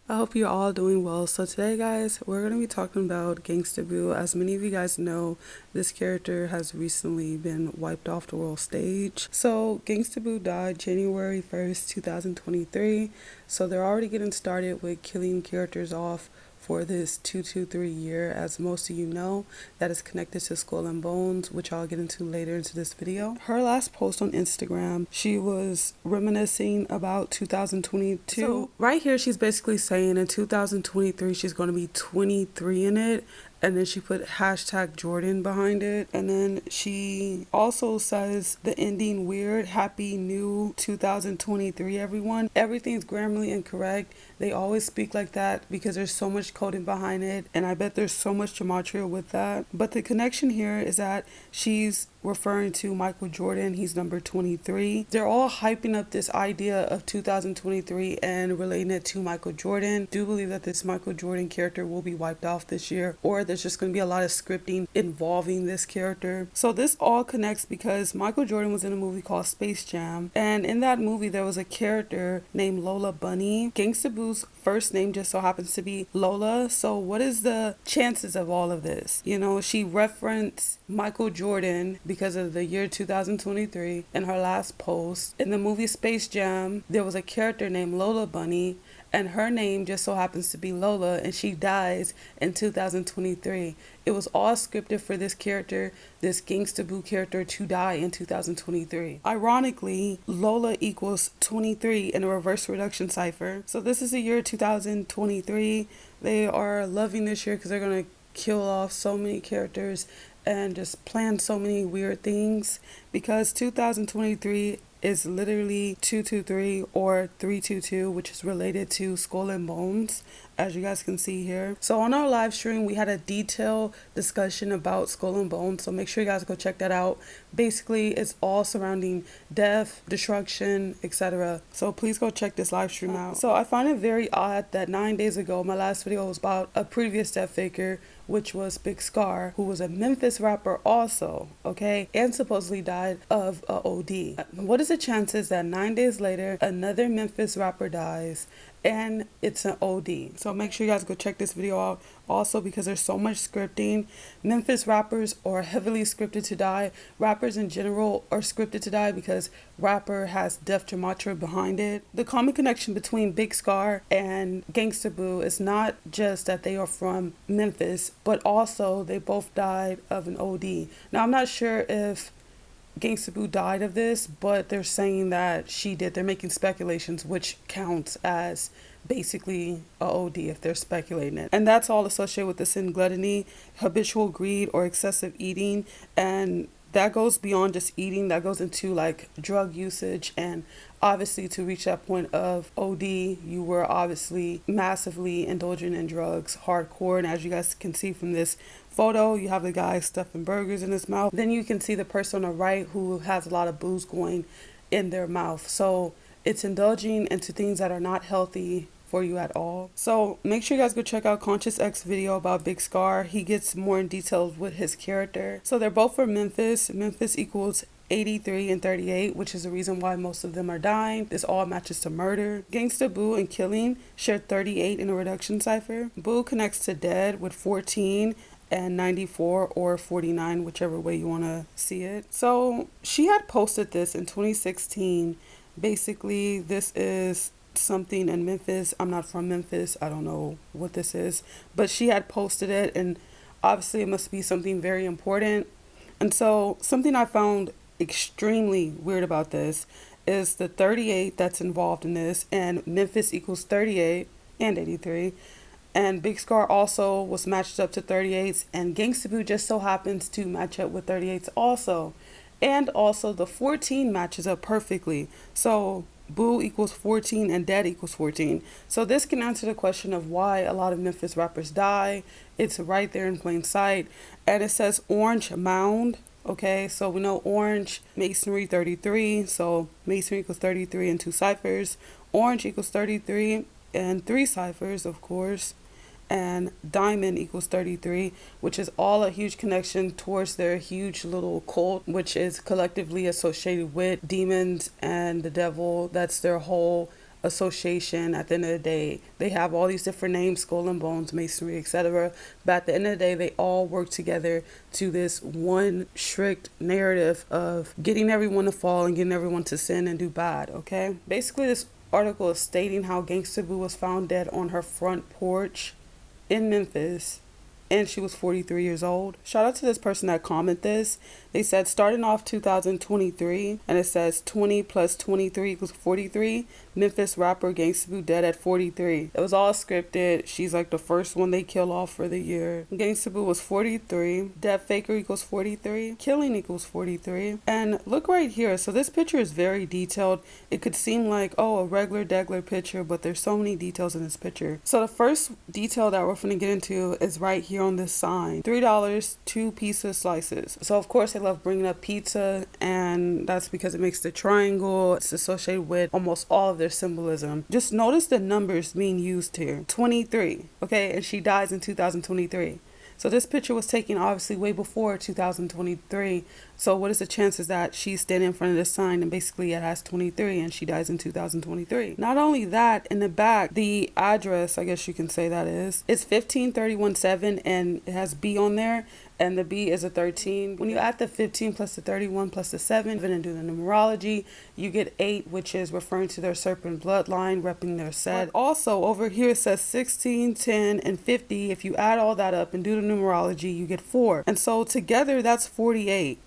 I hope you're all doing well. So today, guys, we're going to be talking about Gangsta Boo. As many of you guys know, this character has recently been wiped off the world stage. So Gangsta Boo died January 1st, 2023. So they're already getting started with killing characters off for this 223 year. As most of you know, that is connected to Skull and Bones, which I'll get into later into this video. Her last post on Instagram, she was reminiscing about 2022. So right here, she's basically saying in 2023 she's going to be 23 in it, and then she put hashtag Jordan behind it. And then she also says the ending weird, happy new 2023 everyone. Everything's grammarly incorrect. They always speak like that because there's so much coding behind it, and I bet there's so much gematria with that. But the connection here is that she's referring to Michael Jordan. He's number 23. They're all hyping up this idea of 2023 and relating it to Michael Jordan. Do believe that this Michael Jordan character will be wiped off this year, or there's just going to be a lot of scripting involving this character. So this all connects because Michael Jordan was in a movie called Space Jam, and in that movie there was a character named Lola Bunny. Gangsta Boo's first name just so happens to be Lola. So what is the chances of all of this? You know, she referenced Michael Jordan because of the year 2023 in her last post. In the movie Space Jam, there was a character named Lola Bunny, and her name just so happens to be Lola, and she dies in 2023. It was all scripted for this character, this Gangsta Boo character, to die in 2023. Ironically, Lola equals 23 in a reverse reduction cipher. So this is the year 2023. They are loving this year because they're going to kill off so many characters and just plan so many weird things, because 2023 is literally 223 or 322, which is related to Skull and Bones, as you guys can see here. So on our live stream, we had a detailed discussion about Skull and Bones, so make sure you guys go check that out. Basically, it's all surrounding death, destruction, etc. So please go check this live stream out. So I find it very odd that 9 days ago, my last video was about a previous death faker, which was Big Scar, who was a Memphis rapper also, okay, and supposedly died of a OD. What is the chances that 9 days later another Memphis rapper dies and it's an OD? So make sure you guys go check this video out also, because there's so much scripting. Memphis rappers are heavily scripted to die. Rappers in general are scripted to die because rapper has death gematria behind it. The common connection between Big Scar and Gangsta Boo is not just that they are from Memphis, but also they both died of an OD. Now I'm not sure if Gangsta Boo died of this, but they're saying that she did. They're making speculations, which counts as basically a OD if they're speculating it. And that's all associated with the sin gluttony, habitual greed, or excessive eating. And that goes beyond just eating. That goes into like drug usage, and obviously to reach that point of OD, you were obviously massively indulging in drugs hardcore. And as you guys can see from this photo, you have the guy stuffing burgers in his mouth. Then you can see the person on the right who has a lot of booze going in their mouth. So it's indulging into things that are not healthy for you at all. So make sure you guys go check out Conscious X video about Big Scar. He gets more in details with his character. So they're both from Memphis. Memphis equals 83 and 38, which is the reason why most of them are dying. This all matches to murder. Gangsta Boo and Killing share 38 in a reduction cipher. Boo connects to Dead with 14 and 94 or 49, whichever way you want to see it. So she had posted this in 2016. Basically, this is something in Memphis. I'm not from Memphis. I don't know what this is, but she had posted it, and obviously it must be something very important. And so something I found extremely weird about this is the 38 that's involved in this, and Memphis equals 38 and 83. And Big Scar also was matched up to 38s, and Gangsta Boo just so happens to match up with 38s also. And also the 14 matches up perfectly. So Boo equals 14 and Dead equals 14. So this can answer the question of why a lot of Memphis rappers die. It's right there in plain sight. And it says Orange Mound. Okay, so we know Orange, Masonry 33. So Masonry equals 33 and 2 ciphers. Orange equals 33 and 3 ciphers, of course. And Diamond equals 33, which is all a huge connection towards their huge little cult, which is collectively associated with demons and the devil. That's their whole association. At the end of the day, they have all these different names, Skull and Bones, Masonry, etc. But at the end of the day, they all work together to this one strict narrative of getting everyone to fall and getting everyone to sin and do bad, okay? Basically, this article is stating how Gangsta Boo was found dead on her front porch in Memphis, and she was 43 years old. Shout out to this person that commented this. They said, starting off 2023, and it says 20 plus 23 equals 43. Memphis rapper Gangsta Boo dead at 43. It was all scripted. She's like the first one they kill off for the year. Gangsta Boo was 43. Death faker equals 43. Killing equals 43. And look right here. So this picture is very detailed. It could seem like, oh, a regular degular picture, but there's so many details in this picture. So the first detail that we're going to get into is right here on this sign. $3, 2 pizza slices. So of course they love bringing up pizza, and that's because it makes the triangle. It's associated with almost all of their symbolism. Just notice the numbers being used here. 23, okay, and she dies in 2023. So this picture was taken obviously way before 2023. So what is the chances that she's standing in front of this sign and basically it has 23 and she dies in 2023? Not only that, in the back, the address, I guess you can say that is, it's 15317 and it has B on there, and the B is a 13. When you add the 15 plus the 31 plus the 7 and do the numerology, you get 8, which is referring to their serpent bloodline, repping their set. Also, over here it says 16, 10, and 50. If you add all that up and do the numerology, you get 4. And so together, that's 48.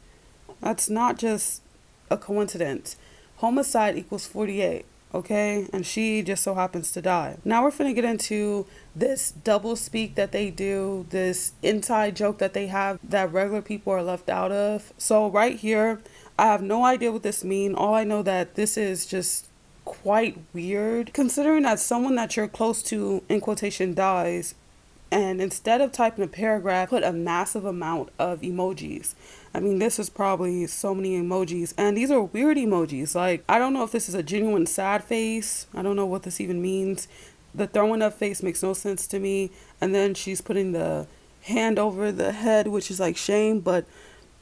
That's not just a coincidence. Homicide equals 48. Okay, and she just so happens to die. Now we're finna get into this double speak that they do, this inside joke that they have that regular people are left out of. So right here, I have no idea what this means. All I know that this is just quite weird, considering that someone that you're close to, in quotation, dies, and instead of typing a paragraph, put a massive amount of emojis. I mean, this is probably so many emojis, and these are weird emojis. Like, I don't know if this is a genuine sad face. I don't know what this even means. The throwing up face makes no sense to me. And then she's putting the hand over the head, which is like shame, but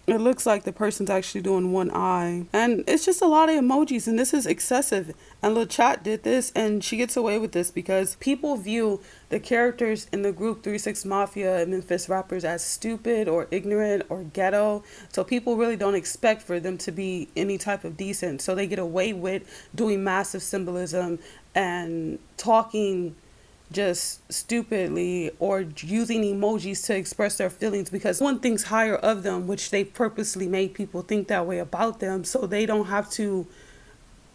it looks like the person's actually doing one eye. And it's just a lot of emojis, and this is excessive. And Lil Chat did this, and she gets away with this because people view the characters in the group 3-6 Mafia and Memphis rappers as stupid or ignorant or ghetto. So people really don't expect for them to be any type of decent. So they get away with doing massive symbolism and talking just stupidly or using emojis to express their feelings because one thinks higher of them, which they purposely made people think that way about them, so they don't have to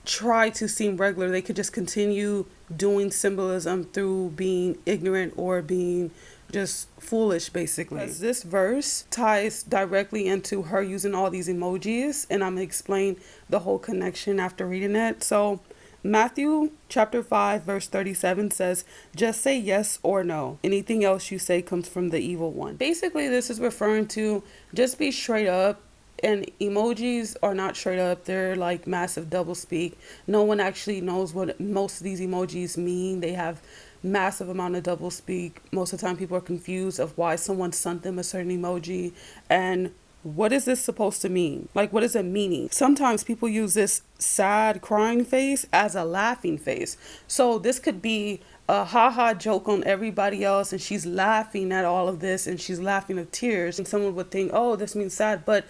try to seem regular. They could just continue doing symbolism through being ignorant or being just foolish, basically. This verse ties directly into her using all these emojis, and I'm gonna explain the whole connection after reading it. So Matthew chapter 5 verse 37 says, just say yes or no. Anything else you say comes from the evil one. Basically, this is referring to just be straight up, and emojis are not straight up. They're like massive double speak. No one actually knows what most of these emojis mean. They have massive amount of double speak. Most of the time people are confused of why someone sent them a certain emoji and what is this supposed to mean? Like, what is it meaning? Sometimes people use this sad crying face as a laughing face. So this could be a haha joke on everybody else, and she's laughing at all of this, and she's laughing of tears. And someone would think, oh, this means sad. But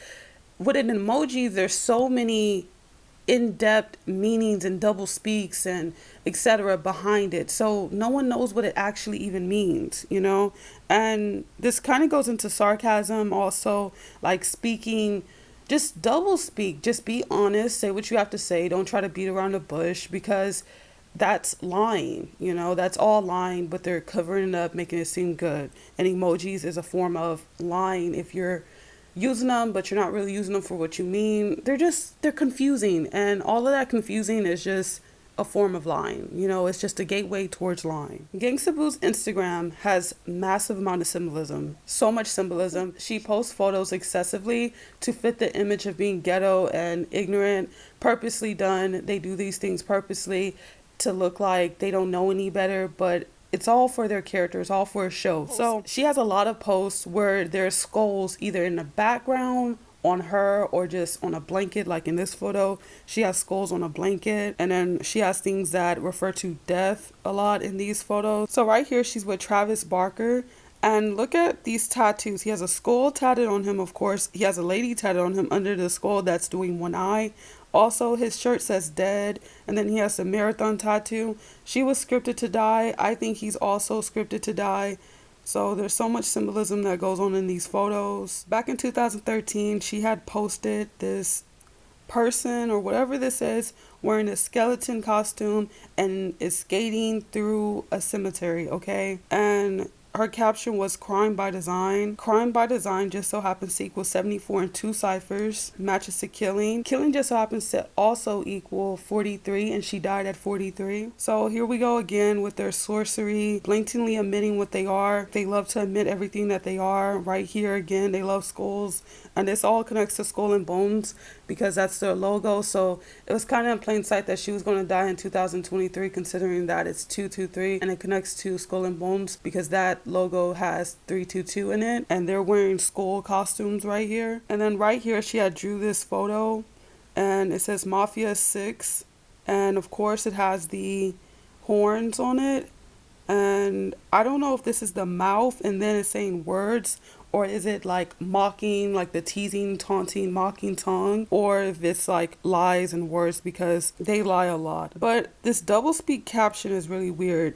with an emoji, there's so many in-depth meanings and double speaks and etc. behind it, so no one knows what it actually even means, you know. And this kind of goes into sarcasm also, like speaking, just double speak, just be honest, say what you have to say, don't try to beat around the bush, because that's lying, you know. That's all lying, but they're covering it up, making it seem good. And emojis is a form of lying. If you're using them but you're not really using them for what you mean, they're confusing, and all of that confusing is just a form of lying, you know. It's just a gateway towards lying. Gangsta Boo's Instagram has massive amount of symbolism, so much symbolism. She posts photos excessively to fit the image of being ghetto and ignorant, purposely done. They do these things purposely to look like they don't know any better, but it's all for their characters, all for a show. So she has a lot of posts where there's skulls either in the background on her or just on a blanket. Like in this photo, she has skulls on a blanket, and then she has things that refer to death a lot in these photos. So right here she's with Travis Barker, and look at these tattoos. He has a skull tatted on him, of course. He has a lady tatted on him under the skull that's doing one eye. Also, his shirt says dead, and then he has a marathon tattoo. She was scripted to die. I think he's also scripted to die. So there's so much symbolism that goes on in these photos. Back in 2013, she had posted this person or whatever this is wearing a skeleton costume and is skating through a cemetery, okay? And her caption was crime by design. Crime by design just so happens to equal 74 in two ciphers, matches to killing. Killing just so happens to also equal 43, and she died at 43. So here we go again with their sorcery, blatantly admitting what they are. They love to admit everything that they are. Right here again, they love skulls, and this all connects to Skull and Bones because that's their logo. So it was kind of in plain sight that she was going to die in 2023, considering that it's 223 and it connects to Skull and Bones because that logo has 322 in it, and they're wearing skull costumes right here. And then right here she had drew this photo, and it says Mafia 6, and of course it has the horns on it, and I don't know if this is the mouth and then it's saying words, or is it like mocking, like the teasing, taunting, mocking tongue, or if it's like lies and words because they lie a lot. But this double speak caption is really weird.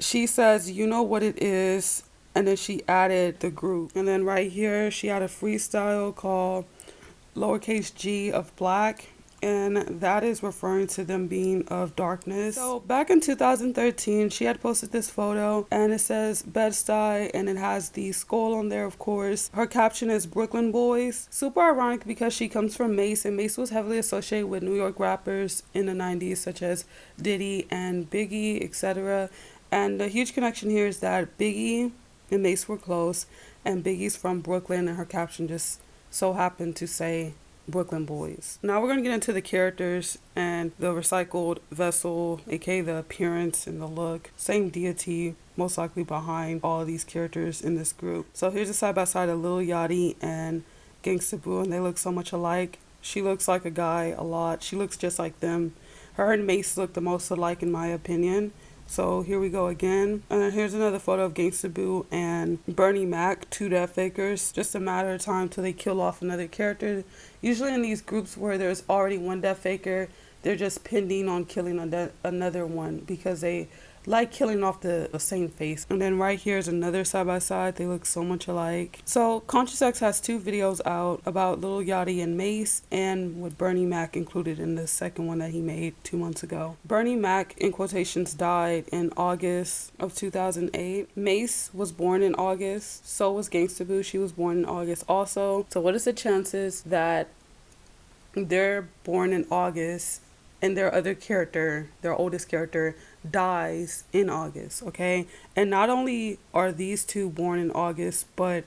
She says, you know what it is, and then she added the group. And then right here, she had a freestyle called lowercase g of black, and that is referring to them being of darkness. So back in 2013, she had posted this photo, and it says Bed-Stuy, and it has the skull on there, of course. Her caption is Brooklyn Boys. Super ironic because she comes from MASE, and MASE was heavily associated with New York rappers in the 90s, such as Diddy and Biggie, etc. And the huge connection here is that Biggie and Mace were close, and Biggie's from Brooklyn, and her caption just so happened to say Brooklyn Boys. Now we're going to get into the characters and the recycled vessel, aka the appearance and the look. Same deity most likely behind all of these characters in this group. So here's a side by side of Lil Yachty and Gangsta Boo, and they look so much alike. She looks like a guy a lot. She looks just like them. Her and Mace look the most alike in my opinion. So here we go again. And here's another photo of Gangsta Boo and Bernie Mac, two death fakers. Just a matter of time till they kill off another character. Usually in these groups where there's already one death faker, they're just pending on killing another one because they like killing off the same face. And then right here is another side by side. They look so much alike. So Conscious X has two videos out about Lil Yachty and Mace, and with Bernie Mac included in the second one that he made 2 months ago. Bernie Mac, in quotations, died in August of 2008. Mace was born in August. So was Gangsta Boo. She was born in August also. So what is the chances that they're born in August and their other character, their oldest character, dies in August, okay? And not only are these two born in August, but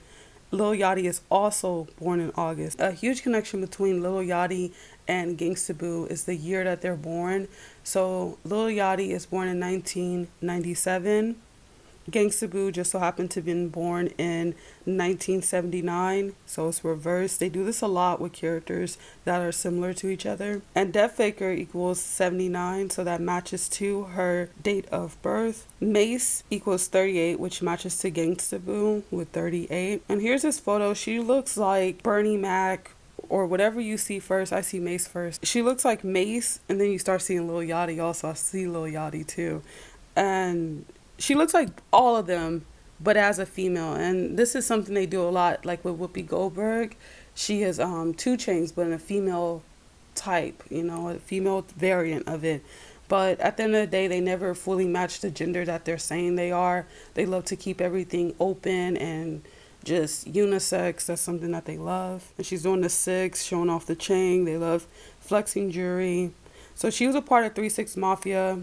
Lil Yachty is also born in August. A huge connection between Lil Yachty and Gangsta Boo is the year that they're born. So Lil Yachty is born in 1997. Gangsta Boo just so happened to have been born in 1979, so it's reversed. They do this a lot with characters that are similar to each other. And Death Faker equals 79, so that matches to her date of birth. Mace equals 38, which matches to Gangsta Boo with 38. And here's this photo. She looks like Bernie Mac, or whatever you see first. I see Mace first. She looks like Mace, and then you start seeing Lil Yachty also. I see Lil Yachty too. And she looks like all of them, but as a female. And this is something they do a lot, like with Whoopi Goldberg. She is 2 Chainz, but in a female type, you know, a female variant of it. But at the end of the day, they never fully match the gender that they're saying they are. They love to keep everything open and just unisex. That's something that they love. And she's doing the 6, showing off the chain. They love flexing jewelry. So she was a part of 3 6 Mafia.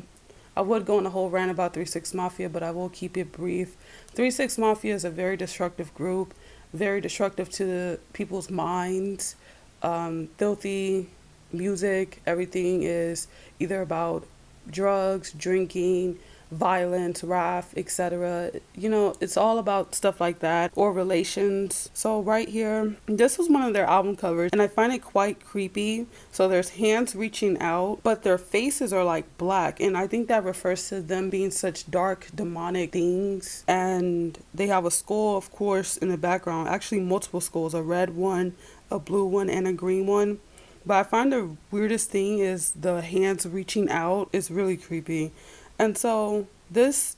I would go on a whole rant about 3 6 Mafia, but I will keep it brief. 3 6 Mafia is a very destructive group, very destructive to the people's minds. Filthy music, everything is either about drugs, drinking, violence, wrath, etc. You know, it's all about stuff like that, or relations. So right here, this was one of their album covers, and I find it quite creepy. So there's hands reaching out, but their faces are like black, and I think that refers to them being such dark, demonic things. And they have a skull, of course, in the background. Actually, multiple skulls, a red one, a blue one, and a green one. But I find the weirdest thing is the hands reaching out is really creepy. And so this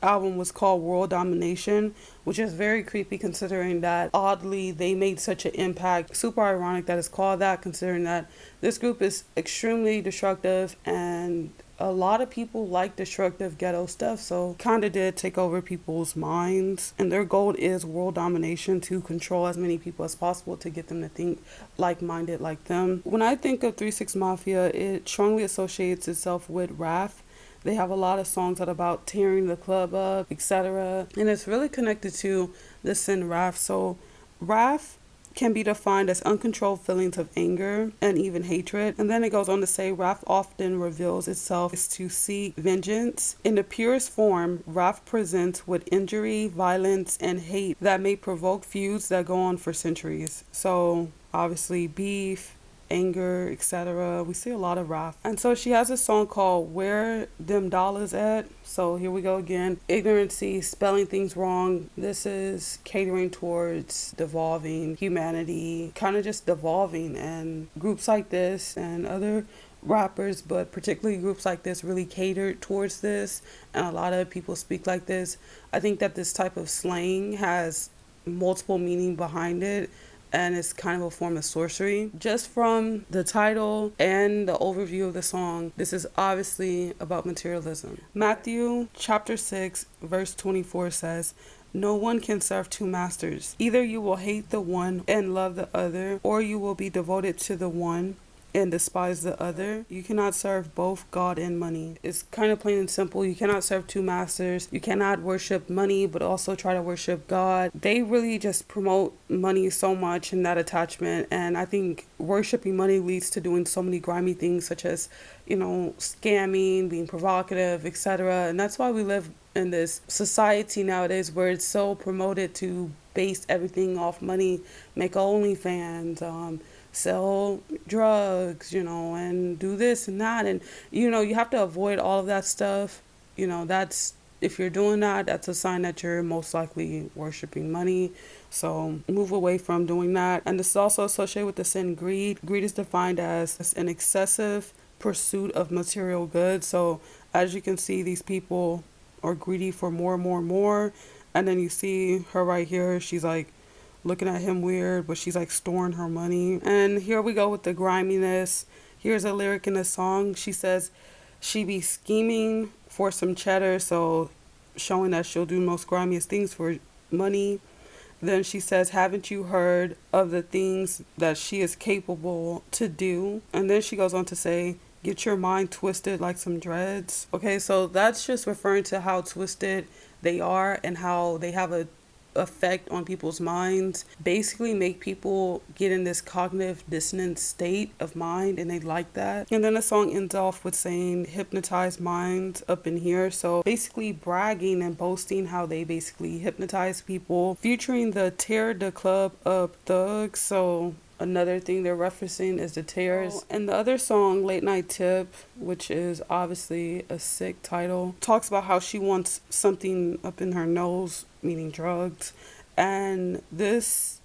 album was called World Domination, which is very creepy considering that oddly they made such an impact. Super ironic that it's called that, considering that this group is extremely destructive and a lot of people like destructive ghetto stuff, so kind of did take over people's minds. And their goal is world domination, to control as many people as possible to get them to think like-minded like them. When I think of 3 6 Mafia, it strongly associates itself with wrath. They have a lot of songs that are about tearing the club up, etc. And it's really connected to the sin wrath. So wrath can be defined as uncontrolled feelings of anger and even hatred. And then it goes on to say wrath often reveals itself as to seek vengeance. In the purest form, wrath presents with injury, violence, and hate that may provoke feuds that go on for centuries. So obviously beef, anger, etc. We see a lot of wrath. And so she has a song called Where Them Dollars At. So here we go again. Ignorancy, spelling things wrong. This is catering towards devolving humanity, kind of just devolving. And groups like this and other rappers, but particularly groups like this, really catered towards this. And a lot of people speak like this. I think that this type of slang has multiple meaning behind it, and it's kind of a form of sorcery. Just from the title and the overview of the song, this is obviously about materialism. Matthew chapter 6 verse 24 says, "No one can serve two masters. Either you will hate the one and love the other, or you will be devoted to the one and despise the other. You cannot serve both God and money." It's kind of plain and simple. You cannot serve two masters. You cannot worship money but also try to worship God. They really just promote money so much in that attachment, and I think worshiping money leads to doing so many grimy things, such as, you know, scamming, being provocative, etc. And that's why we live in this society nowadays where it's so promoted to base everything off money, make OnlyFans, sell drugs, you know, and do this and that. And, you know, you have to avoid all of that stuff. You know, that's, if you're doing that, that's a sign that you're most likely worshiping money. So move away from doing that. And this is also associated with the sin greed. Greed is defined as an excessive pursuit of material goods. So as you can see, these people are greedy for more and more and more. And then you see her right here. She's like looking at him weird, but she's like storing her money. And here we go with the griminess. Here's a lyric in the song. She says she be scheming for some cheddar, so showing that she'll do most grimiest things for money. Then she says, haven't you heard of the things that she is capable to do? And then she goes on to say, get your mind twisted like some dreads. Okay, so that's just referring to how twisted they are and how they have a effect on people's minds, basically make people get in this cognitive dissonance state of mind, and they like that. And then the song ends off with saying hypnotized minds up in here, so basically bragging and boasting how they basically hypnotize people, featuring the tear the club up thugs. So another thing they're referencing is the tears. And the other song, Late Night Tip, which is obviously a sick title, talks about how she wants something up in her nose, meaning drugs. And this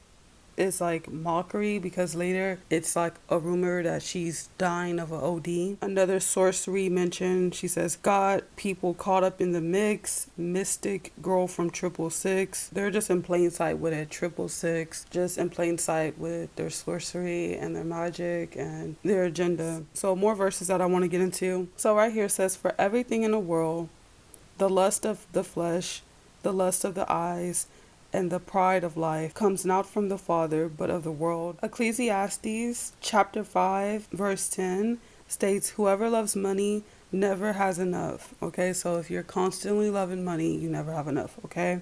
is like mockery because later it's like a rumor that she's dying of an OD. Another sorcery mentioned, she says, got people caught up in the mix, mystic girl from 666. They're just in plain sight with it. 666, just in plain sight with their sorcery and their magic and their agenda. So more verses that I want to get into. So right here it says, for everything in the world, the lust of the flesh, the lust of the eyes, and the pride of life comes not from the Father, but of the world. Ecclesiastes chapter 5, verse 10 states, whoever loves money never has enough. Okay, so if you're constantly loving money, you never have enough, okay?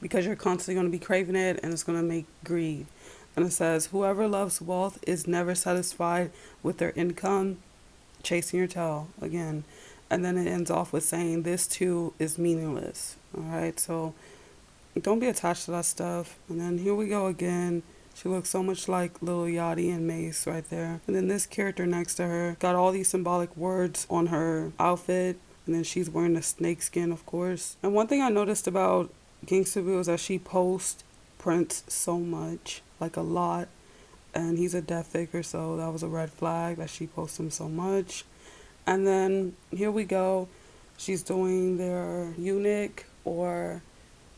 Because you're constantly going to be craving it, and it's going to make greed. And it says, whoever loves wealth is never satisfied with their income, chasing your tail again. And then it ends off with saying, this too is meaningless. All right, so don't be attached to that stuff. And then here we go again. She looks so much like Lil Yachty and Mace right there. And then this character next to her got all these symbolic words on her outfit. And then she's wearing a snake skin, of course. And one thing I noticed about Gangsta Boo is that she posts Prince so much, like a lot. And he's a death figure, so that was a red flag that she posts him so much. And then here we go. She's doing their eunuch or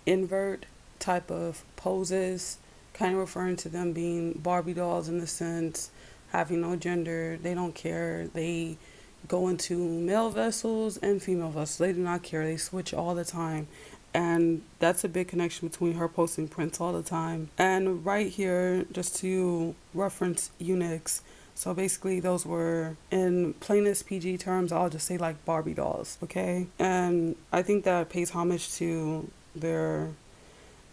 invert type of poses, kind of referring to them being Barbie dolls in the sense, having no gender. They don't care. They go into male vessels and female vessels. They do not care. They switch all the time. And that's a big connection between her posting Prince all the time. And right here, just to reference eunuchs, so basically those were, in plainest PG terms, I'll just say like Barbie dolls, okay? And I think that pays homage to their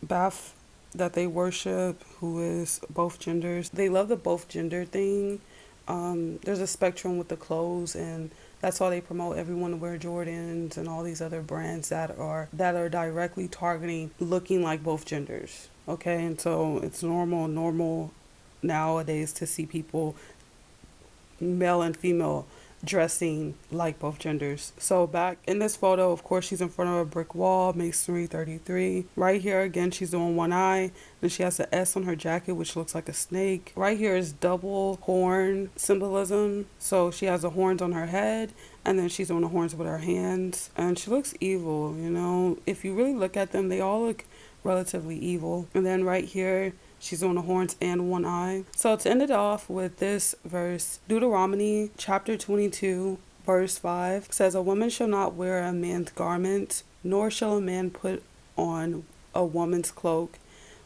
Baph that they worship, who is both genders. They love the both gender thing. There's a spectrum with the clothes, and that's why they promote everyone to wear Jordans and all these other brands that are directly targeting looking like both genders. Okay, and so it's normal nowadays to see people, male and female, dressing like both genders. So back in this photo, of course, she's in front of a brick wall, masonry 33. Right here, again, she's doing one eye. Then she has an S on her jacket, which looks like a snake. Right here is double horn symbolism. So she has the horns on her head, and then she's doing the horns with her hands. And she looks evil, you know. If you really look at them, they all look relatively evil. And then right here, she's on the horns and one eye. So to end it off with this verse, Deuteronomy chapter 22, verse 5 says, a woman shall not wear a man's garment, nor shall a man put on a woman's cloak.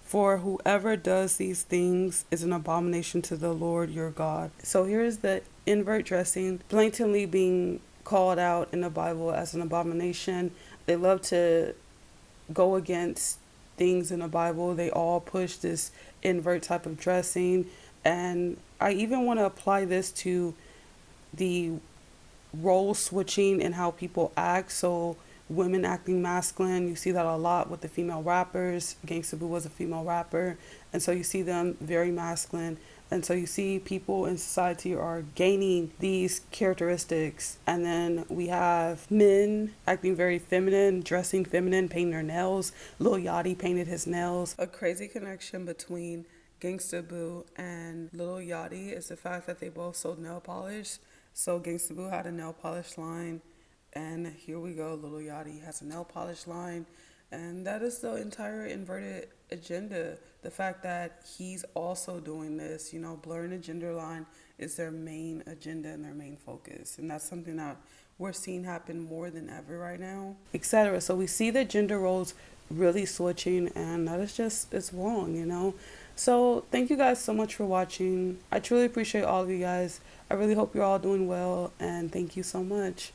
For whoever does these things is an abomination to the Lord your God. So here's the invert dressing blatantly being called out in the Bible as an abomination. They love to go against things in the Bible. They all push this invert type of dressing, and I even want to apply this to the role switching and how people act. So women acting masculine, you see that a lot with the female rappers. Gangsta Boo was a female rapper, and so you see them very masculine. And so you see people in society are gaining these characteristics. And then we have men acting very feminine, dressing feminine, painting their nails. Lil Yachty painted his nails. A crazy connection between Gangsta Boo and Lil Yachty is the fact that they both sold nail polish. So Gangsta Boo had a nail polish line, and here we go, Lil Yachty has a nail polish line. And that is the entire inverted agenda. The fact that he's also doing this, you know, blurring the gender line is their main agenda and their main focus. And that's something that we're seeing happen more than ever right now, etc. So we see the gender roles really switching, and that is just, it's wrong, you know. So thank you guys so much for watching. I truly appreciate all of you guys. I really hope you're all doing well, and thank you so much.